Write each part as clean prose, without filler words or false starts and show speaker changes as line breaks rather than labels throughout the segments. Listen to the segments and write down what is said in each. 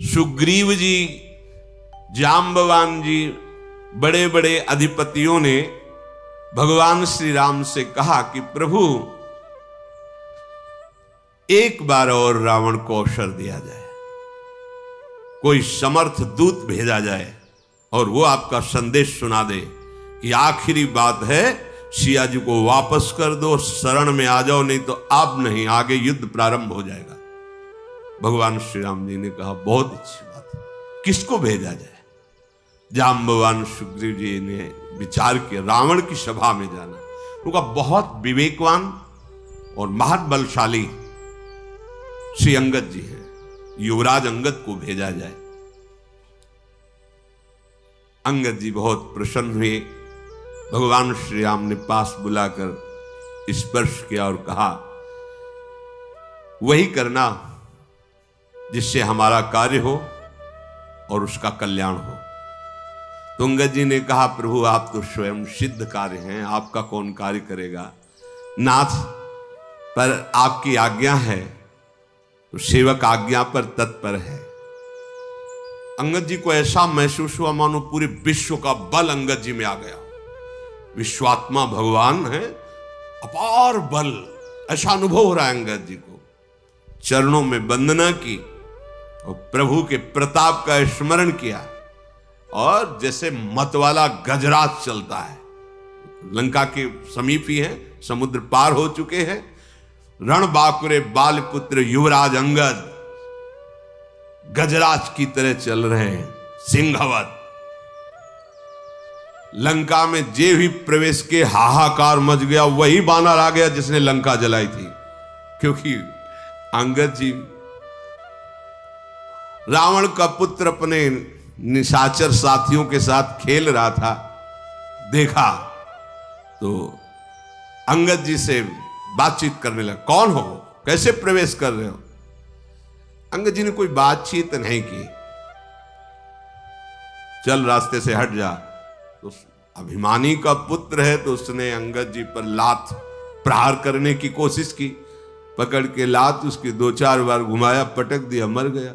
सुग्रीव जी, जाम्बवान जी, बड़े बड़े अधिपतियों ने भगवान श्री राम से कहा कि प्रभु एक बार और रावण को अवसर दिया जाए, कोई समर्थ दूत भेजा जाए और वो आपका संदेश सुना दे कि आखिरी बात है, सिया जी को वापस कर दो, शरण में आ जाओ, नहीं तो आप नहीं, आगे युद्ध प्रारंभ हो जाएगा। भगवान श्री राम जी ने कहा बहुत अच्छी बात है, किसको भेजा जाए? जाम्बवान सुग्रीव जी ने विचार किया, रावण की सभा में जाना। उनका बहुत विवेकवान और महान बलशाली श्री अंगद जी हैं, युवराज अंगद को भेजा जाए। अंगद जी बहुत प्रसन्न हुए। भगवान श्री राम ने पास बुलाकर स्पर्श किया और कहा, वही करना जिससे हमारा कार्य हो और उसका कल्याण हो। तो अंगद जी ने कहा, प्रभु आप तो स्वयं सिद्ध कार्य हैं, आपका कौन कार्य करेगा? नाथ, पर आपकी आज्ञा है तो सेवक आज्ञा पर तत्पर है। अंगद जी को ऐसा महसूस हुआ मानो पूरे विश्व का बल अंगद जी में आ गया। विश्वात्मा भगवान है, अपार बल, ऐसा अनुभव हो रहा है अंगद जी को। चरणों में वंदना की और प्रभु के प्रताप का स्मरण किया और जैसे मतवाला गजराज चलता है, लंका के समीप ही है, समुद्र पार हो चुके हैं, रणबांकुरे बालपुत्र युवराज अंगद गजराज की तरह चल रहे हैं, सिंहवत। लंका में जे भी प्रवेश के हाहाकार मच गया, वही बानर आ गया जिसने लंका जलाई थी, क्योंकि अंगद जी रावण का पुत्र अपने निशाचर साथियों के साथ खेल रहा था, देखा तो अंगद जी से बातचीत करने लगा, कौन हो, कैसे प्रवेश कर रहे हो? अंगद जी ने कोई बातचीत नहीं की, चल रास्ते से हट जा। तो अभिमानी का पुत्र है तो उसने अंगद जी पर लात प्रहार करने की कोशिश की, पकड़ के लात उसकी 2-4 बार घुमाया, पटक दिया, मर गया।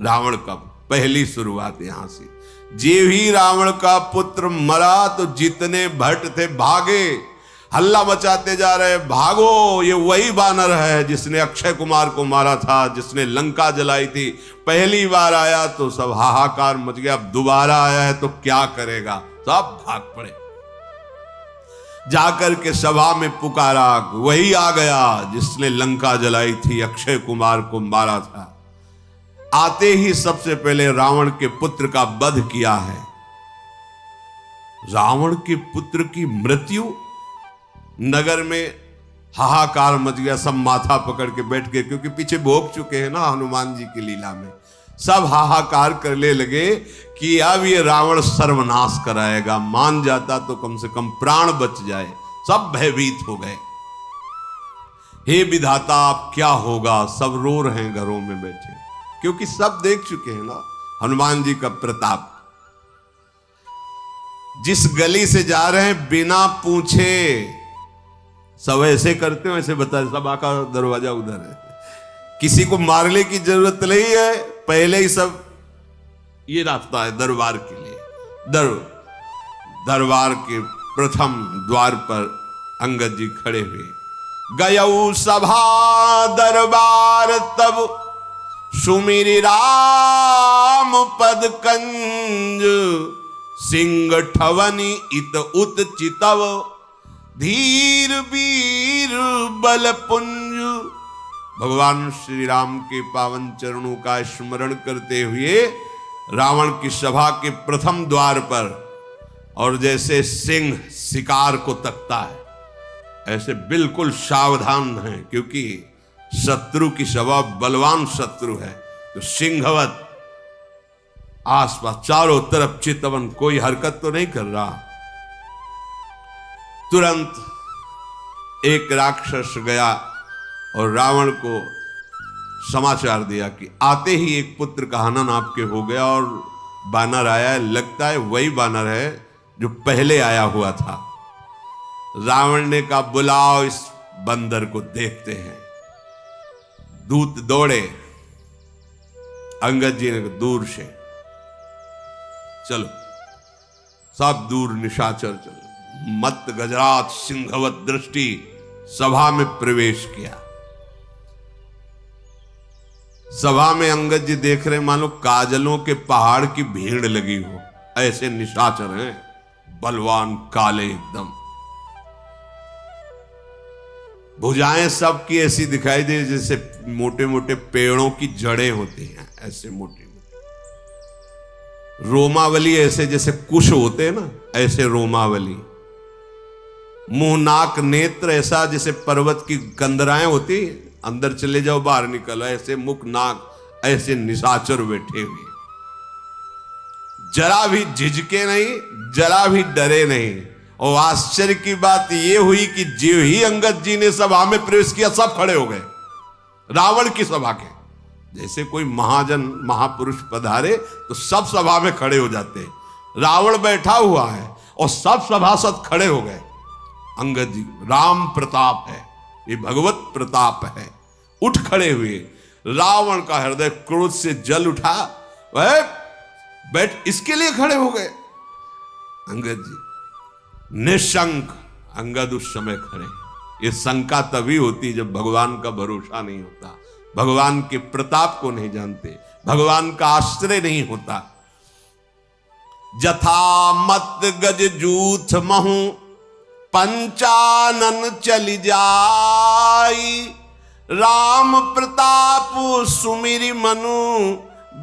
रावण का पहली शुरुआत यहां से। जे भी रावण का पुत्र मरा तो जितने भट्ट थे भागे, हल्ला मचाते जा रहे, भागो, ये वही बानर है जिसने अक्षय कुमार को मारा था, जिसने लंका जलाई थी। पहली बार आया तो सब हाहाकार मच गया, अब दोबारा आया है तो क्या करेगा? सब भाग पड़े। जाकर के सभा में पुकारा, वही आ गया जिसने लंका जलाई थी, अक्षय कुमार को मारा था। आते ही सबसे पहले रावण के पुत्र का वध किया है। रावण के पुत्र की मृत्यु, नगर में हाहाकार मच गया, सब माथा पकड़ के बैठ गए, क्योंकि पीछे भोग चुके हैं ना हनुमान जी की लीला में। सब हाहाकार करने लगे कि अब ये रावण सर्वनाश कराएगा, मान जाता तो कम से कम प्राण बच जाए। सब भयभीत हो गए, हे विधाता अब क्या होगा? सब रो रहे हैं घरों में बैठे, क्योंकि सब देख चुके हैं ना हनुमान जी का प्रताप। जिस गली से जा रहे हैं बिना पूछे, सब ऐसे करते हो, ऐसे बता, सब आका दरवाजा उधर है, किसी को मारने की जरूरत नहीं है, पहले ही सब, ये रास्ता है दरबार के लिए। दरबार के प्रथम द्वार पर अंगद जी खड़े हुए। गयऊ सभा दरबार तब सुमिरि राम पद कंज, सिंह ठवनी इत उत चितव, धीर वीर बल पुंज। भगवान श्री राम के पावन चरणों का स्मरण करते हुए रावण की सभा के प्रथम द्वार पर, और जैसे सिंह शिकार को तकता है, ऐसे बिल्कुल सावधान है, क्योंकि शत्रु की सभा बलवान शत्रु है, तो सिंहवत आसपास चारों तरफ चितवन, कोई हरकत तो नहीं कर रहा। तुरंत एक राक्षस गया और रावण को समाचार दिया कि आते ही एक पुत्र का हनन आपके हो गया और बानर आया है, लगता है वही बानर है जो पहले आया हुआ था। रावण ने कहा, बुलाओ इस बंदर को, देखते हैं। दूत दौड़े, अंगद जी ने दूर से चलो, सब दूर निशाचर चलो। मत गजरात सिंहवत दृष्टि सभा में प्रवेश किया। सभा में अंगद जी देख रहे मानो काजलों के पहाड़ की भीड़ लगी हो, ऐसे निशाचर हैं, बलवान काले एकदम। भुजाएं सबकी ऐसी दिखाई दे जैसे मोटे मोटे पेड़ों की जड़ें होती हैं, ऐसे मोटी मोटी। रोमावली ऐसे जैसे कुश होते हैं ना, ऐसे रोमावली। मुंह नाक नेत्र ऐसा जैसे पर्वत की कंदराएं होती, अंदर चले जाओ बाहर निकलो, ऐसे मुख नाक ऐसे निशाचर बैठे हुए, जरा भी झिझके नहीं, जरा भी डरे नहीं। और आश्चर्य की बात यह हुई कि जो ही अंगद जी ने सभा में प्रवेश किया, सब खड़े हो गए। रावण की सभा के जैसे कोई महाजन महापुरुष पधारे तो सब सभा में खड़े हो जाते हैं। रावण बैठा हुआ है और सब सभासद खड़े हो गए। अंगद जी, राम प्रताप है, ये भगवत प्रताप है, उठ खड़े हुए। रावण का हृदय क्रोध से जल उठा, वह बैठ इसके लिए खड़े हो गए। अंगद जी निशंक, अंगद उस समय खड़े। ये शंका तभी होती जब भगवान का भरोसा नहीं होता, भगवान के प्रताप को नहीं जानते, भगवान का आश्रय नहीं होता। जथा मत गज जूथ महु पंचानन चली जाई, राम प्रताप सुमिरि मनु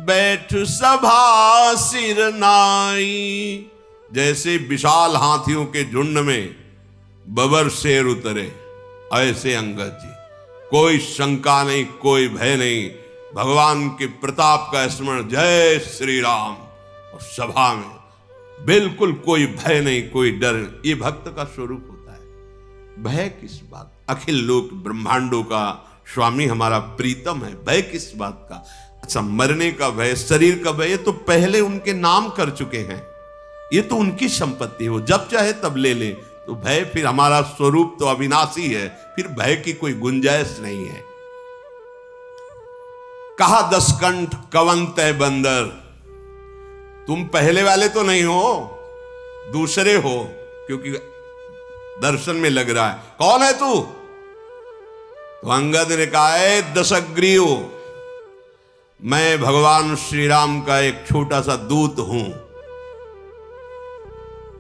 बैठ सभा सिर नाई। जैसे विशाल हाथियों के झुंड में बबर शेर उतरे, ऐसे अंगद जी, कोई शंका नहीं, कोई भय नहीं, भगवान के प्रताप का स्मरण, जय श्री राम। और सभा में बिल्कुल कोई भय नहीं, कोई डर। ये भक्त का स्वरूप होता है। भय किस बात? अखिल लोक ब्रह्मांडों का स्वामी हमारा प्रीतम है, भय किस बात का? अच्छा, मरने का भय, शरीर का भय, ये तो पहले उनके नाम कर चुके हैं, ये तो उनकी संपत्ति हो, जब चाहे तब ले ले। तो भय, फिर हमारा स्वरूप तो अविनाशी है, फिर भय की कोई गुंजाइश नहीं है। कहा दसकंठ कवन तय बंदर, तुम पहले वाले तो नहीं हो, दूसरे हो, क्योंकि दर्शन में लग रहा है। कौन है तू? तो अंगद ने कहा है, दशग्रीव, मैं भगवान श्री राम का एक छोटा सा दूत हूं।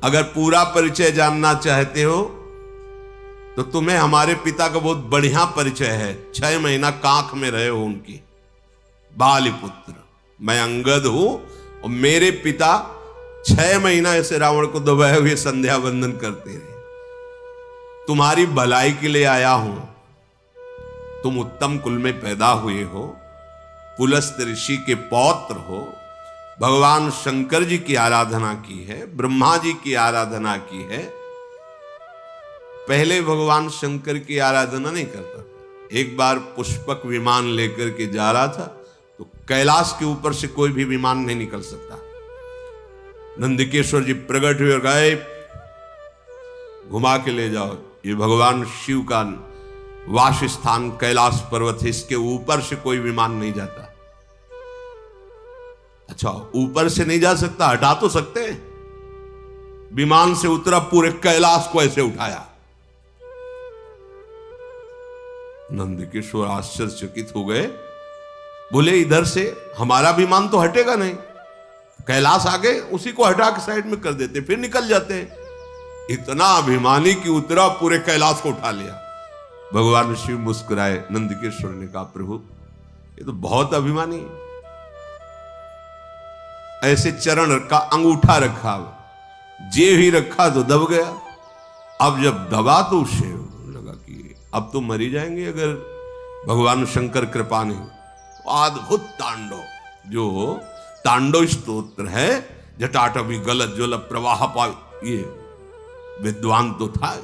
अगर पूरा परिचय जानना चाहते हो तो तुम्हें हमारे पिता का बहुत बढ़िया परिचय है। 6 महीना कांख में रहे हो उनकी, बालीपुत्र। मैं अंगद हूं और मेरे पिता 6 महीना ऐसे रावण को दबाए हुए संध्या वंदन करते रहे। तुम्हारी भलाई के लिए आया हूं। तुम उत्तम कुल में पैदा हुए हो, पुलस्त ऋषि के पौत्र हो, भगवान शंकर जी की आराधना की है, ब्रह्मा जी की आराधना की है। पहले भगवान शंकर की आराधना नहीं करता था। एक बार पुष्पक विमान लेकर के जा रहा था तो कैलाश के ऊपर से कोई भी विमान नहीं निकल सकता। नंदिकेश्वर जी प्रकट हुए और गए, घुमा के ले जाओ, ये भगवान शिव का वास स्थान कैलाश पर्वत है, इसके ऊपर से कोई विमान नहीं जाता। अच्छा, ऊपर से नहीं जा सकता, हटा तो सकते हैं। विमान से उतरा, पूरे कैलाश को ऐसे उठाया। नंदकिशोर आश्चर्यचकित हो गए, बोले इधर से हमारा विमान तो हटेगा नहीं, कैलाश आगे उसी को हटा के साइड में कर देते, फिर निकल जाते हैं। इतना अभिमानी कि उतरा, पूरे कैलाश को उठा लिया। भगवान शिव मुस्कुराए। नंदकिशोर ने कहा, प्रभु ये तो बहुत अभिमानी है। ऐसे चरण का अंगूठा रखा, जेब ही रखा तो दब गया। अब जब दबा तो उसे लगा कि अब तो मरी जाएंगे अगर भगवान शंकर कृपा नहीं। अद्भुत तांडव, जो तांडव स्तोत्र है, जटाटवी गलत ज्वल प्रवाह पा, ये विद्वान तो था।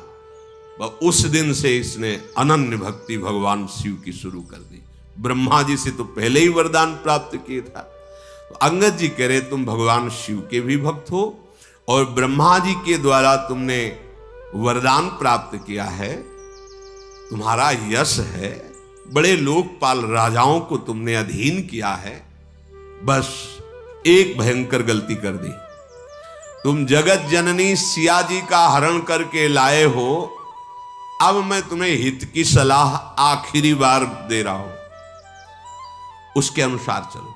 उस दिन से इसने अनन्य भक्ति भगवान शिव की शुरू कर दी। ब्रह्मा जी से तो पहले ही वरदान प्राप्त किया था। तो अंगद जी कह रहे, तुम भगवान शिव के भी भक्त हो और ब्रह्मा जी के द्वारा तुमने वरदान प्राप्त किया है, तुम्हारा यश है, बड़े लोकपाल राजाओं को तुमने अधीन किया है। बस एक भयंकर गलती कर दी। तुम जगत जननी सिया जी का हरण करके लाए हो, अब मैं तुम्हें हित की सलाह आखिरी बार दे रहा हूं, उसके अनुसार चलो।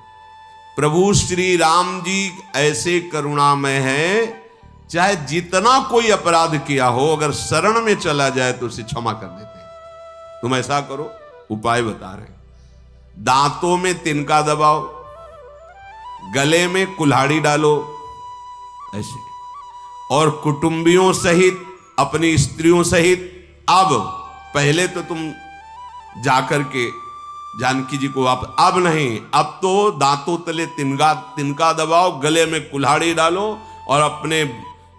प्रभु श्री राम जी ऐसे करुणामय है, चाहे जितना कोई अपराध किया हो, अगर शरण में चला जाए तो उसे क्षमा कर देते हैं। तुम ऐसा करो, उपाय बता रहे हैं। दांतों में तिनका दबाओ, गले में कुल्हाड़ी डालो ऐसे, और कुटुंबियों सहित, अपनी स्त्रियों सहित, अब पहले तो तुम जाकर के जानकी जी को अब नहीं, अब तो दांतों तले तिनका दबाओ, गले में कुल्हाड़ी डालो, और अपने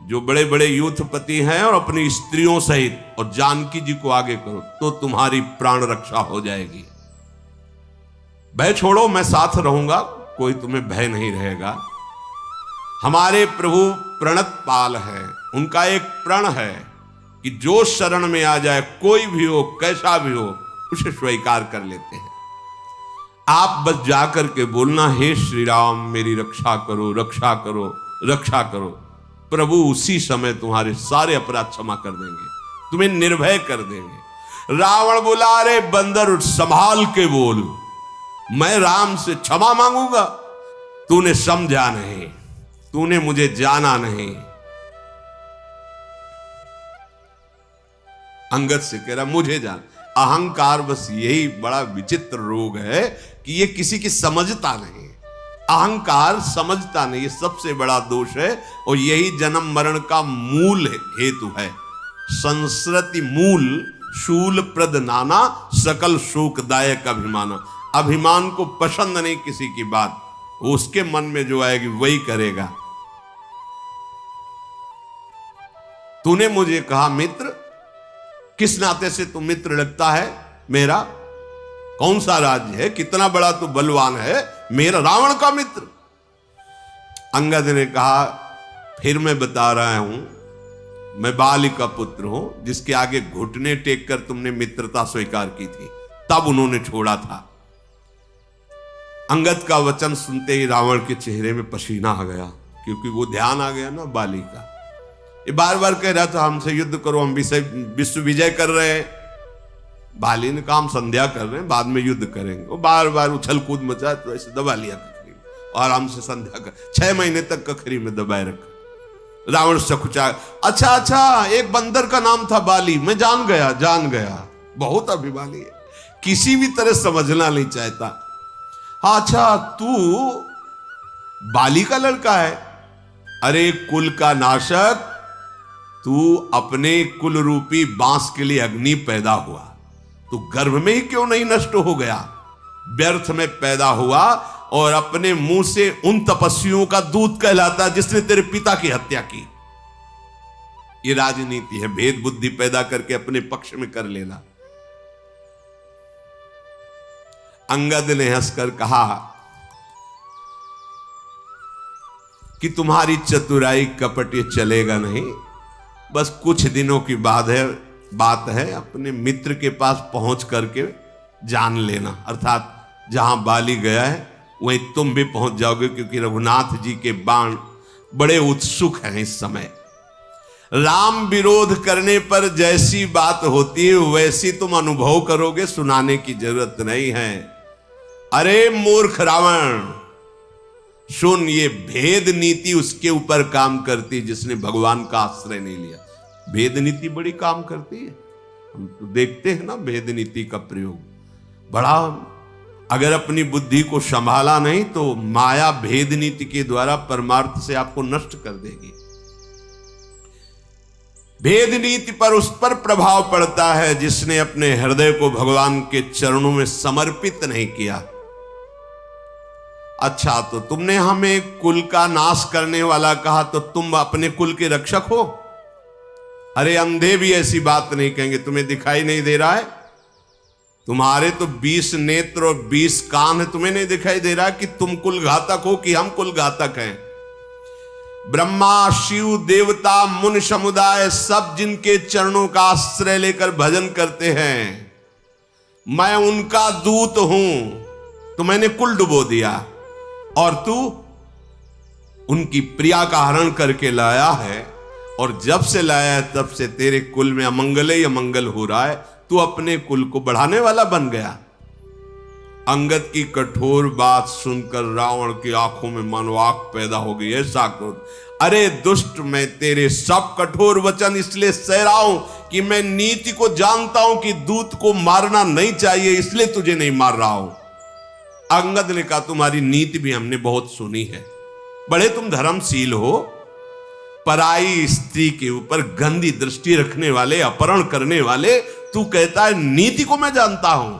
जो बड़े बड़े यूथपति हैं और अपनी स्त्रियों सहित और जानकी जी को आगे करो, तो तुम्हारी प्राण रक्षा हो जाएगी। भय छोड़ो, मैं साथ रहूंगा, कोई तुम्हें भय नहीं रहेगा। हमारे प्रभु प्रणत पाल है, उनका एक प्रण है कि जो शरण में आ जाए, कोई भी हो, कैसा भी हो, उसे स्वीकार कर लेते हैं। आप बस जाकर के बोलना, हे श्री राम मेरी रक्षा करो, रक्षा करो, रक्षा करो। प्रभु उसी समय तुम्हारे सारे अपराध क्षमा कर देंगे, तुम्हें निर्भय कर देंगे। रावण बोला, अरे बंदर संभाल के बोल, मैं राम से क्षमा मांगूंगा? तूने समझा नहीं, तूने मुझे जाना नहीं। अंगद से कह रहा, मुझे जान। अहंकार बस यही बड़ा विचित्र रोग है कि ये किसी की समझता नहीं। अहंकार समझता नहीं, ये सबसे बड़ा दोष है, और यही जन्म मरण का मूल हेतु है। संस्कृति मूल शूल प्रद नाना, सकल शोकदायक अभिमाना। अभिमान को पसंद नहीं किसी की बात, उसके मन में जो आएगी वही करेगा। तूने मुझे कहा मित्र, किस नाते से तू मित्र लगता है मेरा? कौन सा राज्य है, कितना बड़ा तू बलवान है, मेरा रावण का मित्र? अंगद ने कहा, फिर मैं बता रहा हूं, मैं बाली का पुत्र हूं, जिसके आगे घुटने टेक कर तुमने मित्रता स्वीकार की थी, तब उन्होंने छोड़ा था। अंगद का वचन सुनते ही रावण के चेहरे में पसीना आ गया, क्योंकि वो ध्यान आ गया ना बाली का। ये बार बार कह रहा था, हमसे युद्ध करो, हम विश्व विजय कर रहे हैं। बाली ने कहा, हम संध्या कर रहे हैं, बाद में युद्ध करेंगे। वो बार बार उछल कूद मचा, तो ऐसे दबा लिया कखरी में, और आराम से संध्या कर 6 महीने तक कखरी में दबाए रखा। रावण सकुचा, अच्छा, एक बंदर का नाम था बाली, मैं जान गया, बहुत अभिमानी है, किसी भी तरह समझना नहीं चाहता। हाँ, अच्छा, तू बाली का लड़का है? अरे कुल का नाशक, तू अपने कुल रूपी बांस के लिए अग्नि पैदा हुआ, तू गर्भ में ही क्यों नहीं नष्ट हो गया? व्यर्थ में पैदा हुआ और अपने मुंह से उन तपस्वियों का दूत कहलाता जिसने तेरे पिता की हत्या की। ये राजनीति है, भेद बुद्धि पैदा करके अपने पक्ष में कर लेना। अंगद ने हंसकर कहा कि तुम्हारी चतुराई कपट ये चलेगा नहीं, बस कुछ दिनों की बात है, अपने मित्र के पास पहुंच करके जान लेना, अर्थात जहां बाली गया है वहीं तुम भी पहुंच जाओगे, क्योंकि रघुनाथ जी के बाण बड़े उत्सुक हैं इस समय। राम विरोध करने पर जैसी बात होती है वैसी तुम अनुभव करोगे, सुनाने की जरूरत नहीं है। अरे मूर्ख रावण, सुन, ये भेद नीति उसके ऊपर काम करती जिसने भगवान का आश्रय नहीं लिया। भेद नीति बड़ी काम करती है, हम तो देखते हैं ना भेद नीति का प्रयोग बड़ा। अगर अपनी बुद्धि को संभाला नहीं तो माया भेद नीति के द्वारा परमार्थ से आपको नष्ट कर देगी। भेद नीति पर उस पर प्रभाव पड़ता है जिसने अपने हृदय को भगवान के चरणों में समर्पित नहीं किया। अच्छा, तो तुमने हमें कुल का नाश करने वाला कहा, तो तुम अपने कुल के रक्षक हो? अरे अंधे भी ऐसी बात नहीं कहेंगे, तुम्हें दिखाई नहीं दे रहा है? तुम्हारे तो 20 नेत्र और 20 कान है, तुम्हें नहीं दिखाई दे रहा कि तुम कुल घातक हो कि हम कुल घातक हैं? ब्रह्मा, शिव, देवता, मुनि समुदाय सब जिनके चरणों का आश्रय लेकर भजन करते हैं, मैं उनका दूत हूं, तो मैंने कुल डुबो दिया। और तू उनकी प्रिया का हरण करके लाया है, और जब से लाया है तब से तेरे कुल में अमंगल ही अमंगल हो रहा है। तू अपने कुल को बढ़ाने वाला बन गया। अंगद की कठोर बात सुनकर रावण की आंखों में मानो आग पैदा हो गई। ऐसा क्रोध, अरे दुष्ट, मैं तेरे सब कठोर वचन इसलिए सह रहा हूं कि मैं नीति को जानता हूं कि दूत को मारना नहीं चाहिए, इसलिए तुझे नहीं मार रहा हूं। अंगद ने कहा, तुम्हारी नीति भी हमने बहुत सुनी है, बड़े तुम धर्मशील हो, पराई स्त्री के ऊपर गंदी दृष्टि रखने वाले, अपहरण करने वाले, तू कहता है नीति को मैं जानता हूं।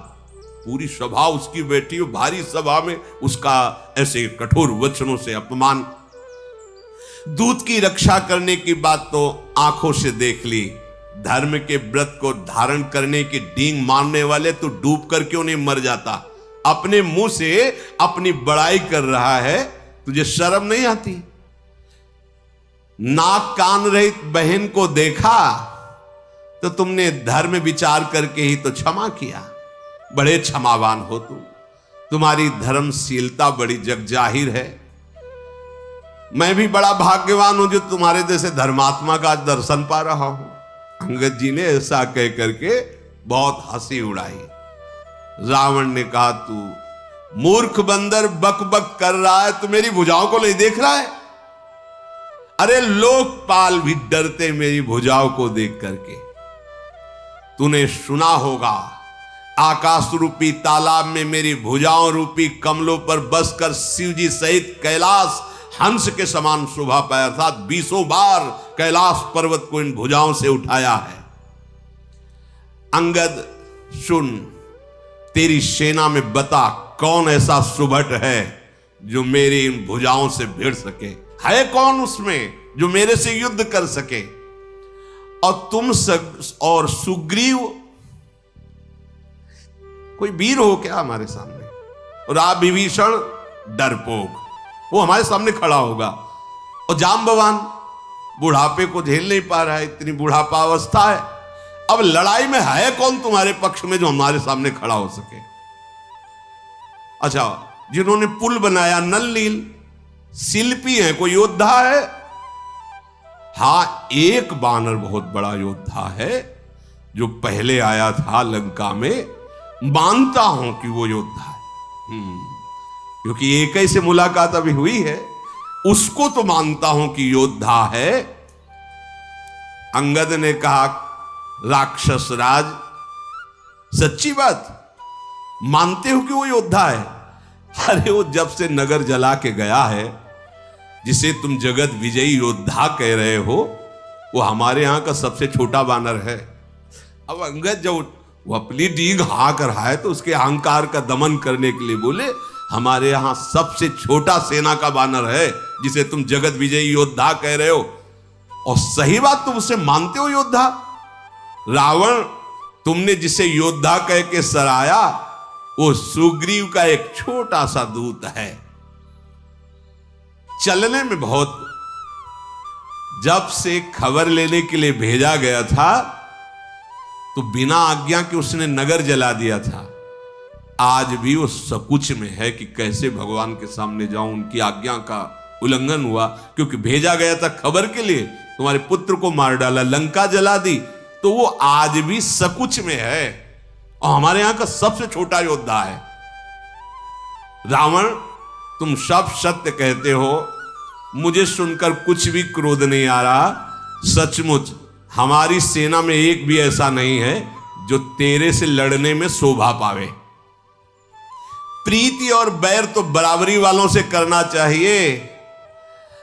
पूरी सभा उसकी बैठी हो, भारी सभा में उसका ऐसे कठोर वचनों से अपमान। दूत की रक्षा करने की बात तो आंखों से देख ली, धर्म के व्रत को धारण करने की डींग मारने वाले तू डूब कर क्यों नहीं मर जाता? अपने मुंह से अपनी बड़ाई कर रहा है, तुझे शर्म नहीं आती? नाक कान रहित बहन को देखा तो तुमने धर्म विचार करके ही तो क्षमा किया। बड़े क्षमावान हो तुम, तुम्हारी धर्मशीलता बड़ी जगजाहिर है। मैं भी बड़ा भाग्यवान हूं जो तुम्हारे जैसे धर्मात्मा का दर्शन पा रहा हूं। अंगद जी ने ऐसा कह करके बहुत हंसी उड़ाई। रावण ने कहा, तू मूर्ख बंदर बक बक कर रहा है, तू मेरी भुजाओं को नहीं देख रहा है? अरे लोकपाल भी डरते मेरी भुजाओं को देख करके। तूने सुना होगा, आकाश रूपी तालाब में मेरी भुजाओं रूपी कमलों पर बसकर शिव जी सहित कैलाश हंस के समान शोभा पाया था। 20 बार कैलाश पर्वत को इन भुजाओं से उठाया है। अंगद सुन, तेरी सेना में बता कौन ऐसा सुभट है जो मेरी इन भुजाओं से भिड़ सके? है कौन उसमें जो मेरे से युद्ध कर सके? और तुम और सुग्रीव कोई वीर हो क्या हमारे सामने? और आप विभीषण डरपोक, वो हमारे सामने खड़ा होगा। और जांबवान बुढ़ापे को झेल नहीं पा रहा है, इतनी बुढ़ापा अवस्था है। अब लड़ाई में है कौन तुम्हारे पक्ष में जो हमारे सामने खड़ा हो सके? अच्छा, जिन्होंने पुल बनाया नल नील, शिल्पी है, कोई योद्धा है? हां, एक बानर बहुत बड़ा योद्धा है जो पहले आया था लंका में। मानता हूं कि वो योद्धा है, क्योंकि एक ही से मुलाकात अभी हुई है, उसको तो मानता हूं कि योद्धा है। अंगद ने कहा, राक्षस राज, सच्ची बात मानते हो कि वो योद्धा है? अरे वो जब से नगर जला के गया है, जिसे तुम जगत विजयी योद्धा कह रहे हो, वो हमारे यहां का सबसे छोटा बानर है। अब अंगद जब वो अपनी डींग हाँक रहा है तो उसके अहंकार का दमन करने के लिए बोले, हमारे यहां सबसे छोटा सेना का बानर है जिसे तुम जगत विजयी योद्धा कह रहे हो। और सही बात, तुम उसे मानते हो योद्धा? रावण, तुमने जिसे योद्धा कह के सराया, वो सुग्रीव का एक छोटा सा दूत है, चलने में बहुत। जब से खबर लेने के लिए भेजा गया था तो बिना आज्ञा के उसने नगर जला दिया था। आज भी वो सकुच में है कि कैसे भगवान के सामने जाऊं। उनकी आज्ञा का उल्लंघन हुआ, क्योंकि भेजा गया था खबर के लिए, तुम्हारे पुत्र को मार डाला, लंका जला दी, तो वो आज भी सकुच में है और हमारे यहां का सबसे छोटा योद्धा है। रावण, तुम सब सत्य कहते हो, मुझे सुनकर कुछ भी क्रोध नहीं आ रहा। सचमुच हमारी सेना में एक भी ऐसा नहीं है जो तेरे से लड़ने में शोभा पावे। प्रीति और बैर तो बराबरी वालों से करना चाहिए।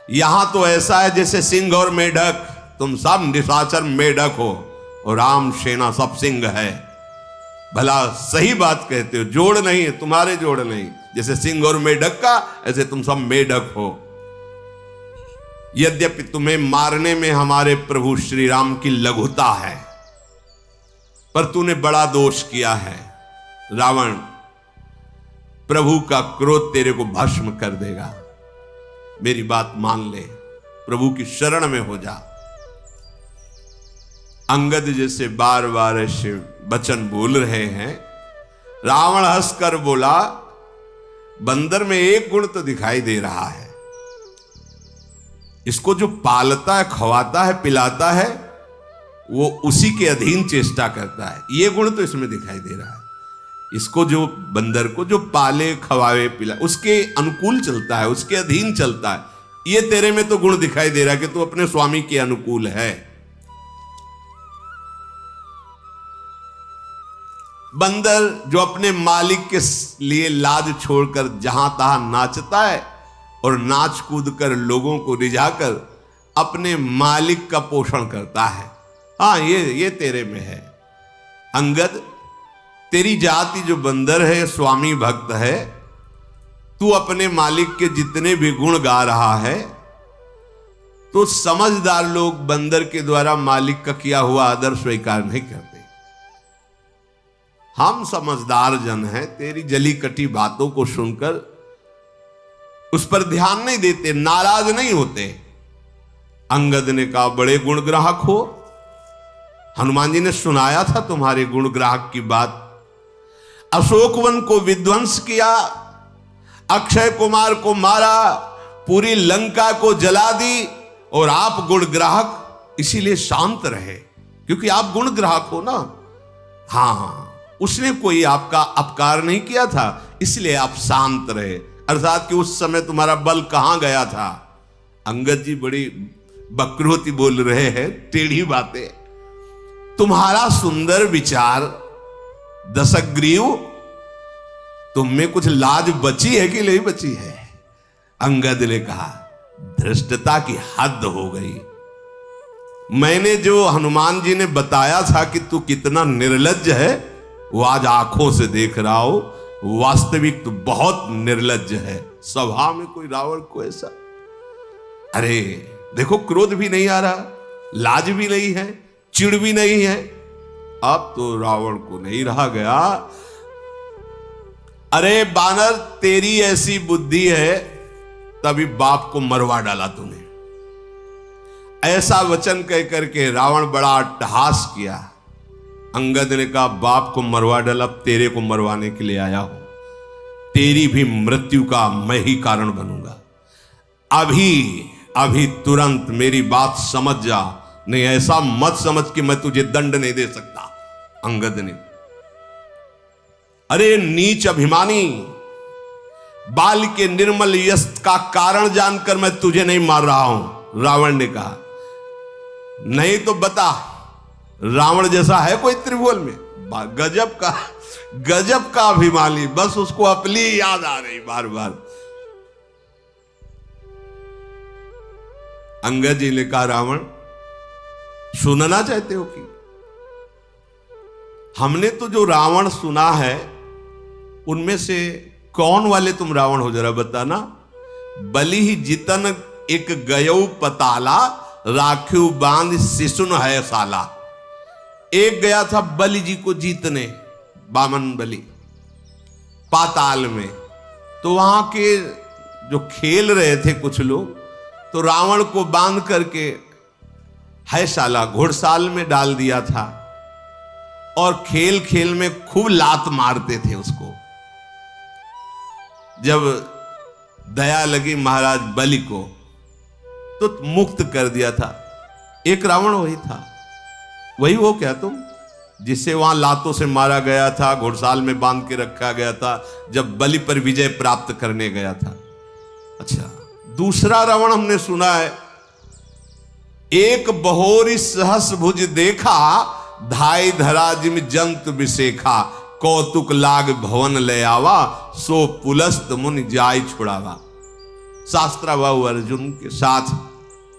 यहां तो ऐसा है जैसे सिंह और मेढक, तुम सब निशाचर मेढक हो और राम सेना सब सिंह है। भला सही बात कहते हो, जोड़ नहीं है, तुम्हारे जोड़ नहीं। जैसे सिंह और मेढक का, ऐसे तुम सब मेढक हो। यद्यपि तुम्हें मारने में हमारे प्रभु श्री राम की लघुता है, पर तूने बड़ा दोष किया है। रावण, प्रभु का क्रोध तेरे को भस्म कर देगा। मेरी बात मान ले, प्रभु की शरण में हो जा। अंगद जैसे बार बार ऐसे वचन बोल रहे हैं। रावण हंसकर बोला, बंदर में एक गुण तो दिखाई दे रहा है, इसको जो पालता है, खवाता है, पिलाता है, वो उसी के अधीन चेष्टा करता है। ये गुण तो इसमें दिखाई दे रहा है। इसको जो बंदर को जो पाले, खवावे, पिला, उसके अनुकूल चलता है, उसके अधीन चलता है। ये तेरे में तो गुण दिखाई दे रहा है कि तू अपने स्वामी के अनुकूल है। बंदर जो अपने मालिक के लिए लाज छोड़कर जहां तहां नाचता है और नाच कूद कर लोगों को रिझाकर अपने मालिक का पोषण करता है। हाँ, ये तेरे में है। अंगद, तेरी जाति जो बंदर है, स्वामी भक्त है, तू अपने मालिक के जितने भी गुण गा रहा है, तो समझदार लोग बंदर के द्वारा मालिक का किया हुआ आदर स्वीकार नहीं करते। हम समझदार जन हैं, तेरी जली कटी बातों को सुनकर उस पर ध्यान नहीं देते, नाराज नहीं होते। अंगद ने कहा, बड़े गुण ग्राहक हो। हनुमान जी ने सुनाया था तुम्हारे गुण ग्राहक की बात। अशोकवन को विध्वंस किया, अक्षय कुमार को मारा, पूरी लंका को जला दी, और आप गुण ग्राहक इसीलिए शांत रहे, क्योंकि आप गुण ग्राहक हो ना। हाँ, उसने कोई आपका अपकार नहीं किया था, इसलिए आप शांत रहे। अर्थात कि उस समय तुम्हारा बल कहां गया था। अंगद जी बड़ी बकरोती बोल रहे हैं, टेढ़ी बातें। तुम्हारा सुंदर विचार दशग्रीव, तुम में कुछ लाज बची है कि नहीं बची है? अंगद ने कहा, धृष्टता की हद हो गई। मैंने जो हनुमान जी ने बताया था कि तू कितना निर्लज्ज है, वो आज आंखों से देख रहा हो। वास्तविक तो बहुत निर्लज्ज है। सभा में कोई रावण को ऐसा, अरे देखो, क्रोध भी नहीं आ रहा, लाज भी नहीं है, चिढ़ भी नहीं है। अब तो रावण को नहीं रहा गया। अरे बानर, तेरी ऐसी बुद्धि है, तभी बाप को मरवा डाला तूने। ऐसा वचन कह करके रावण बड़ा अट्टहास किया। अंगद ने कहा, बाप को मरवा डाला, अब तेरे को मरवाने के लिए आया हूं। तेरी भी मृत्यु का मैं ही कारण बनूंगा। अभी तुरंत मेरी बात समझ जा, नहीं ऐसा मत समझ कि मैं तुझे दंड नहीं दे सकता। अंगद ने, अरे नीच अभिमानी, बाल के निर्मल यश का कारण जानकर मैं तुझे नहीं मार रहा हूं। रावण ने कहा, नहीं तो बता, रावण जैसा है कोई त्रिभुवन में? गजब का अभिमानी, बस उसको अपनी याद आ रही बार बार। अंगद जी ने कहा, रावण सुनना चाहते हो कि? हमने तो जो रावण सुना है, उनमें से कौन वाले तुम रावण हो, जरा बताना। बलि ही जितन एक गयऊ पताला, राखियो बांध शिशुन है साला। एक गया था बलि जी को जीतने, बामन बलि, पाताल में। तो वहां के जो खेल रहे थे कुछ लोग, तो रावण को बांध करके है साला घोड़साल में डाल दिया था, और खेल खेल में खूब लात मारते थे उसको। जब दया लगी महाराज बलि को, तो मुक्त कर दिया था। एक रावण वही था। वही हो क्या तुम, जिसे वहां लातों से मारा गया था, घोड़साल में बांध के रखा गया था, जब बलि पर विजय प्राप्त करने गया था? अच्छा, दूसरा रावण हमने सुना है, एक बहोरी सहस भुज देखा, धाई धरा जिम जंतु विशेखा, कौतुक लाग भवन ले आवा, सो पुलस्त मुनि जाय छुड़ावा। शास्त्राबाहु अर्जुन के साथ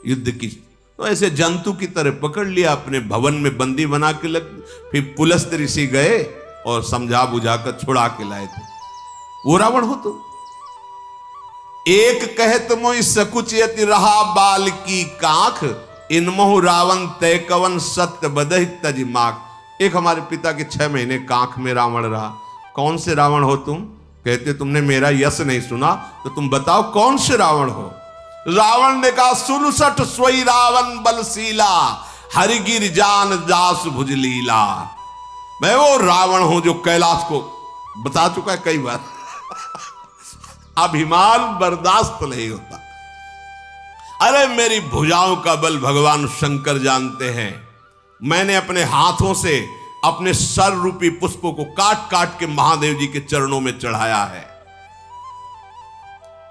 युद्ध की, तो ऐसे जंतु की तरह पकड़ लिया, अपने भवन में बंदी बना के लग। फिर पुलस्त ऋषि गए और समझा बुझाकर छुड़ा के लाए थे। वो रावण हो तुम। एक कहत मोहि सकुचयति रहा बाल की कांख, इनमोह रावण तय कवन सत्य बदहि तज माख। एक हमारे पिता के 6 महीने कांख में रावण रहा। कौन से रावण हो तुम? कहते तुमने मेरा यश नहीं सुना, तो तुम बताओ कौन से रावण हो? रावण ने कहा, 67 सोई रावण बलशीला, हरिगिर जान दास भुजलीला। मैं वो रावण हूं जो कैलाश को बता चुका है कई बार। अभिमान बर्दाश्त नहीं होता। अरे मेरी भुजाओं का बल भगवान शंकर जानते हैं। मैंने अपने हाथों से अपने सर रूपी पुष्पों को काट काट के महादेव जी के चरणों में चढ़ाया है।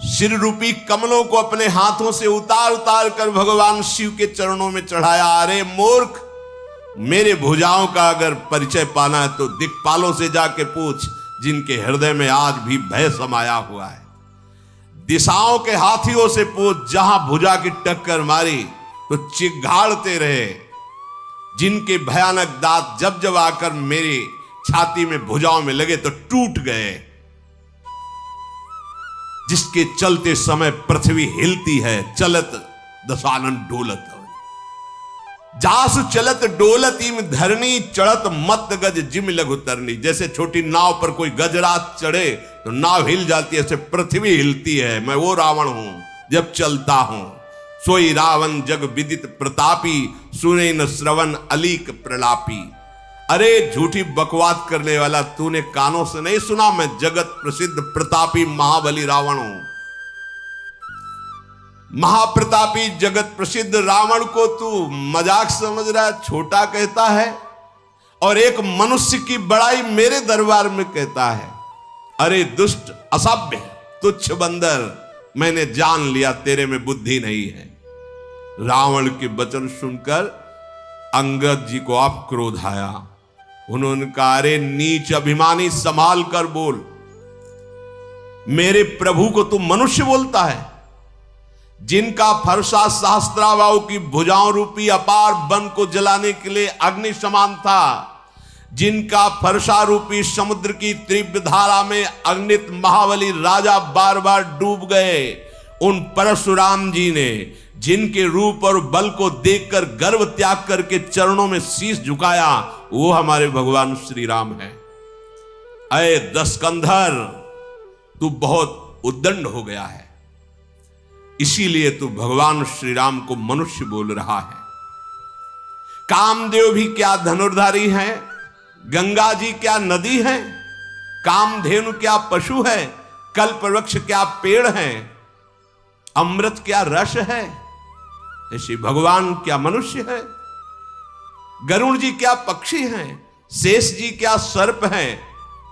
सिर रूपी कमलों को अपने हाथों से उतार उतार कर भगवान शिव के चरणों में चढ़ाया। अरे मूर्ख, मेरे भुजाओं का अगर परिचय पाना है तो दिक्पालों से जाके पूछ, जिनके हृदय में आज भी भय समाया हुआ है। दिशाओं के हाथियों से पूछ, जहां भुजा की टक्कर मारी तो चिघाड़ते रहे, जिनके भयानक दांत जब जब आकर मेरी छाती में भुजाओं में लगे तो टूट गए, जिसके चलते समय पृथ्वी हिलती है, चलत दशानन डोलत। जासु चलत डोलत इम धरनी, चढ़त मत गज जिम लघु तरनी। जैसे छोटी नाव पर कोई गजरात चढ़े तो नाव हिल जाती है, ऐसे पृथ्वी हिलती है। मैं वो रावण हूं जब चलता हूं। सोई रावण जग विदित प्रतापी, सुने न श्रवण अलीक प्रलापी। अरे झूठी बकवास करने वाला, तूने कानों से नहीं सुना? मैं जगत प्रसिद्ध प्रतापी महाबली रावण हूं। महाप्रतापी जगत प्रसिद्ध रावण को तू मजाक समझ रहा है, छोटा कहता है, और एक मनुष्य की बड़ाई मेरे दरबार में कहता है। अरे दुष्ट, असभ्य, तुच्छ बंदर, मैंने जान लिया तेरे में बुद्धि नहीं है। रावण के वचन सुनकर अंगद जी को आप क्रोध आया। उन्होंने कहा, अरे नीच अभिमानी, संभाल कर बोल। मेरे प्रभु को तू मनुष्य बोलता है? जिनका फरसा सहस्त्राबाहु की भुजाओं रूपी अपार वन को जलाने के लिए अग्नि समान था, जिनका फरसा रूपी समुद्र की तीव्र धारा में अग्नित महाबली राजा बार बार डूब गए, उन परशुराम जी ने जिनके रूप और बल को देखकर गर्व त्याग करके चरणों में शीश झुकाया, वो हमारे भगवान श्री राम है। अय दशकंधर, तू बहुत उद्दंड हो गया है, इसीलिए तू भगवान श्री राम को मनुष्य बोल रहा है। कामदेव भी क्या धनुर्धारी है? गंगा जी क्या नदी है? कामधेनु क्या पशु है? कल्पवृक्ष क्या पेड़ है? अमृत क्या रस है? ऐसे भगवान क्या मनुष्य है? गरुड़ जी क्या पक्षी हैं? शेष जी क्या सर्प हैं?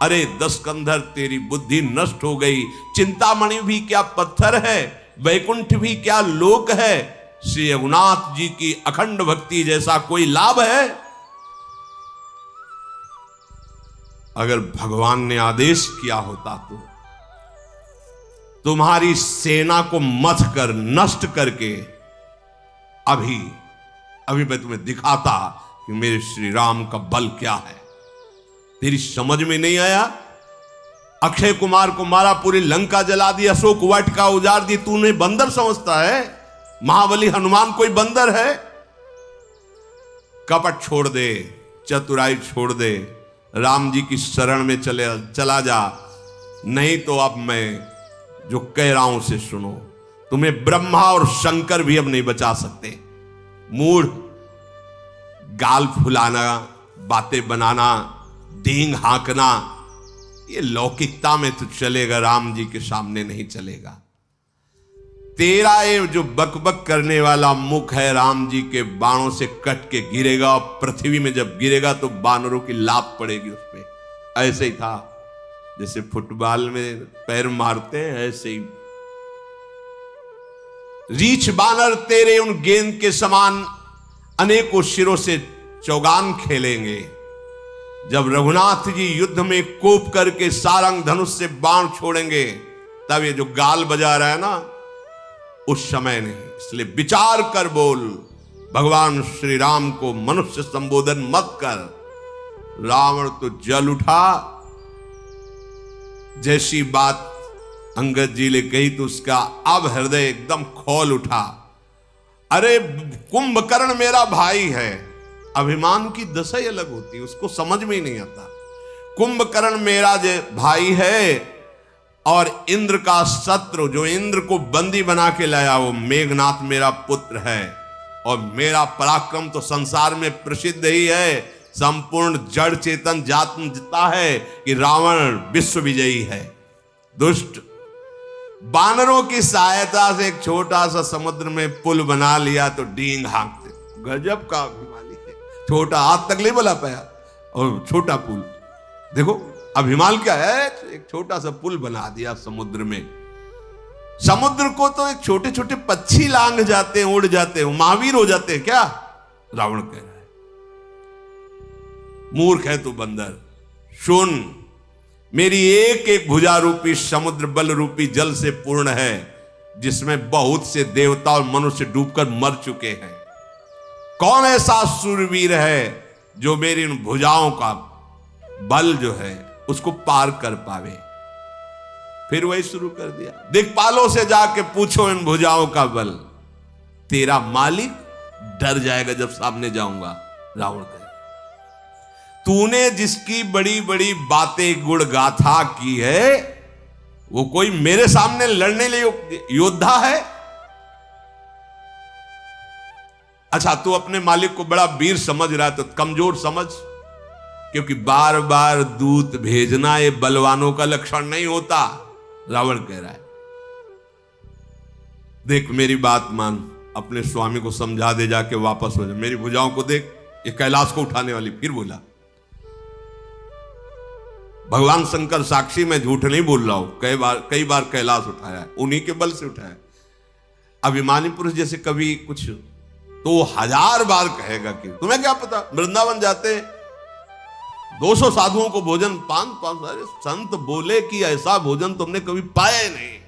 अरे दशकंधर, तेरी बुद्धि नष्ट हो गई। चिंतामणि भी क्या पत्थर है? वैकुंठ भी क्या लोक है? श्री रघुनाथ जी की अखंड भक्ति जैसा कोई लाभ है? अगर भगवान ने आदेश किया होता तो तुम्हारी सेना को मथ कर नष्ट करके अभी मैं तुम्हें दिखाता कि मेरे श्री राम का बल क्या है। तेरी समझ में नहीं आया? अक्षय कुमार को मारा, पूरी लंका जला दी, अशोक वाटिका उजाड़ दी, तूने बंदर समझता है? महाबली हनुमान कोई बंदर है? कपट छोड़ दे, चतुराई छोड़ दे, राम जी की शरण में चला जा, नहीं तो अब मैं जो कह रहा हूं उसे सुनो। तुम्हें ब्रह्मा और शंकर भी अब नहीं बचा सकते। मूढ़, गाल फुलाना, बातें बनाना, डींग हाँकना, ये लौकिकता में तो चलेगा, राम जी के सामने नहीं चलेगा। तेरा ये जो बकबक करने वाला मुख है, राम जी के बाणों से कट के गिरेगा, और पृथ्वी में जब गिरेगा तो बानरों की लात पड़ेगी उस पे। ऐसे ही था, जैसे फुटबॉल में पैर मारते हैं, ऐसे ही रीछ बानर तेरे उन गेंद के समान अनेकों शिरों से चौगान खेलेंगे। जब रघुनाथ जी युद्ध में कोप करके सारंग धनुष से बाण छोड़ेंगे, तब ये जो गाल बजा रहा है ना, उस समय नहीं। इसलिए विचार कर बोल, भगवान श्री राम को मनुष्य संबोधन मत कर। रावण तो जल उठा, जैसी बात अंगद जी ने कही तो उसका अब हृदय एकदम खौल उठा। अरे कुंभकर्ण मेरा भाई है। अभिमान की दशा ही अलग होती है, उसको समझ में ही नहीं आता। कुंभकर्ण मेरा भाई है, और इंद्र का शत्रु, जो इंद्र को बंदी बना के लाया, वो मेघनाथ मेरा पुत्र है। और मेरा पराक्रम तो संसार में प्रसिद्ध ही है, संपूर्ण जड़ चेतन जानता है कि रावण विश्व विजयी है। दुष्ट, बानरों की सहायता से एक छोटा सा समुद्र में पुल बना लिया तो डींग हाँकते। गजब का अभिमानी है, छोटा हाथ तक नहीं बना पाया और छोटा पुल। देखो अभिमान क्या है, एक छोटा सा पुल बना दिया समुद्र में। समुद्र को तो एक छोटे छोटे पक्षी लांघ जाते हैं, उड़ जाते हैं, महावीर हो जाते हैं क्या? रावण कह रहा है। मूर्ख है तू बंदर, सुन, मेरी एक एक भुजा रूपी समुद्र बल रूपी जल से पूर्ण है, जिसमें बहुत से देवता और मनुष्य डूबकर मर चुके हैं। कौन ऐसा सूरवीर है जो मेरी इन भुजाओं का बल जो है उसको पार कर पावे? फिर वही शुरू कर दिया, दिक्पालों से जाके पूछो इन भुजाओं का बल, तेरा मालिक डर जाएगा जब सामने जाऊंगा। रावण कहे, तूने जिसकी बड़ी बड़ी बातें गुण गाथा की है वो कोई मेरे सामने लड़ने लिए योद्धा है? अच्छा, तू अपने मालिक को बड़ा वीर समझ रहा है तो कमजोर समझ, क्योंकि बार बार दूत भेजना ये बलवानों का लक्षण नहीं होता। रावण कह रहा है, देख मेरी बात मान, अपने स्वामी को समझा दे, जाके वापस हो जा, मेरी भुजाओं को देख, ये कैलाश को उठाने वाली। फिर बोला, भगवान शंकर साक्षी, मैं झूठ नहीं बोल रहा हूं, कई बार कैलाश उठाया है, उन्हीं के बल से उठाया है। अभिमानी पुरुष जैसे कभी कुछ तो 1000 बार कहेगा कि तुम्हें क्या पता, वृंदावन जाते 200 साधुओं को भोजन पान अरे संत बोले कि ऐसा भोजन तुमने कभी पाया ही नहीं।